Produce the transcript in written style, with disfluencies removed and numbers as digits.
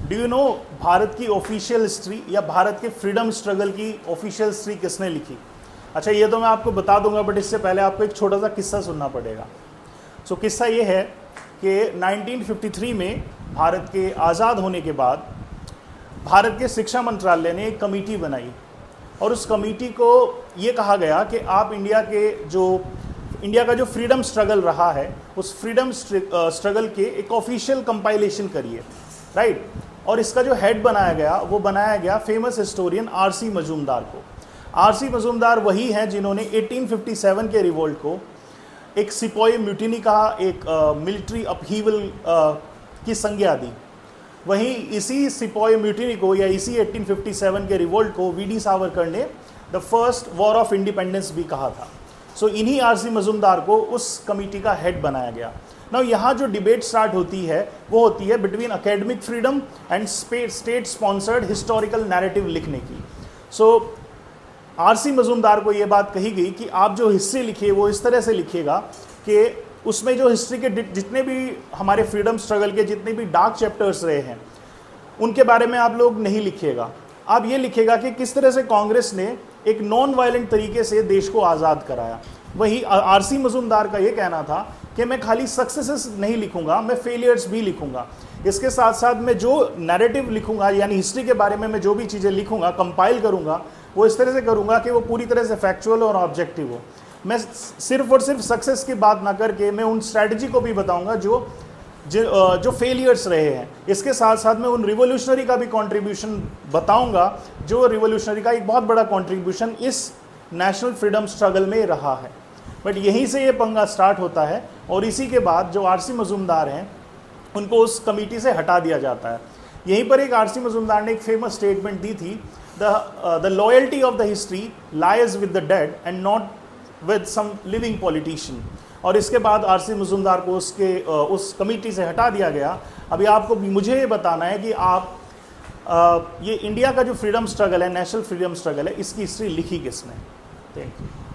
Do you know Bharat की official history या भारत के फ्रीडम स्ट्रगल की ऑफिशियल हिस्ट्री किसने लिखी? अच्छा, ये तो मैं आपको बता दूंगा, बट इससे पहले आपको एक छोटा सा किस्सा सुनना पड़ेगा। सो किस्सा ये है कि 1953 में भारत के आज़ाद होने के बाद भारत के शिक्षा मंत्रालय ने एक कमेटी बनाई और उस कमेटी को ये कहा गया कि आप इंडिया का जो फ्रीडम स्ट्रगल रहा है उस फ्रीडम स्ट्रगल के एक ऑफिशियल कंपाइलेशन करिए, राइट। और इसका जो हेड बनाया गया फेमस हिस्टोरियन आरसी मजूमदार को। आरसी मजूमदार वही हैं जिन्होंने 1857 के रिवोल्ट को एक सिपाही म्यूटिनी का, एक मिलिट्री अपहीवल की संज्ञा दी। वहीं इसी सिपाही म्यूटिनी को या इसी 1857 के रिवोल्ट को वीडी सावरकर ने the first war of independence भी कहा था। सो इन्हीं आरसी मजूमदार को उस कमेटी का हेड बनाया गया। नाउ यहाँ जो डिबेट स्टार्ट होती है वो होती है between academic freedom and state sponsored historical narrative लिखने की। सो आरसी मजूमदार को ये बात कही गई कि आप जो हिस्ट्री लिखिए वो इस तरह से लिखिएगा कि उसमें जो हिस्ट्री के जितने भी हमारे फ्रीडम स्ट्रगल के जितने भी डार्क चैप्टर्स रहे हैं उनके बारे में आप लोग नहीं लिखिएगा। आप ये लिखिएगा कि किस तरह से कांग्रेस ने एक नॉन वायलेंट तरीके से देश को आज़ाद कराया। वही आरसी मजूमदार का ये कहना था कि मैं खाली सक्सेसेस नहीं लिखूंगा, मैं फेलियर्स भी लिखूंगा। इसके साथ साथ मैं जो नैरेटिव लिखूंगा यानी हिस्ट्री के बारे में मैं जो भी चीज़ें लिखूंगा, कंपाइल करूंगा, वो इस तरह से करूंगा कि वो पूरी तरह से फैक्चुअल और ऑब्जेक्टिव हो। मैं सिर्फ और सिर्फ सक्सेस की बात ना करके मैं उन स्ट्रैटेजी को भी बताऊंगा जो फेलियर्स रहे हैं। इसके साथ साथ मैं उन रिवोल्यूशनरी का भी कंट्रीब्यूशन बताऊंगा जो रिवोल्यूशनरी का एक बहुत बड़ा कंट्रीब्यूशन इस नेशनल फ्रीडम स्ट्रगल में रहा है। बट यहीं से ये पंगा स्टार्ट होता है और इसी के बाद जो आरसी मजूमदार हैं उनको उस कमेटी से हटा दिया जाता है। यहीं पर एक आरसी मजूमदार ने एक फेमस स्टेटमेंट दी थी, the loyalty of the history lies with the dead and not with some living politician. और इसके बाद आरसी मजूमदार को उस कमेटी से हटा दिया गया। अभी आपको मुझे ये बताना है कि आप ये इंडिया का जो फ्रीडम स्ट्रगल है, नेशनल फ्रीडम स्ट्रगल है, इसकी हिस्ट्री लिखी किसने? Thank you.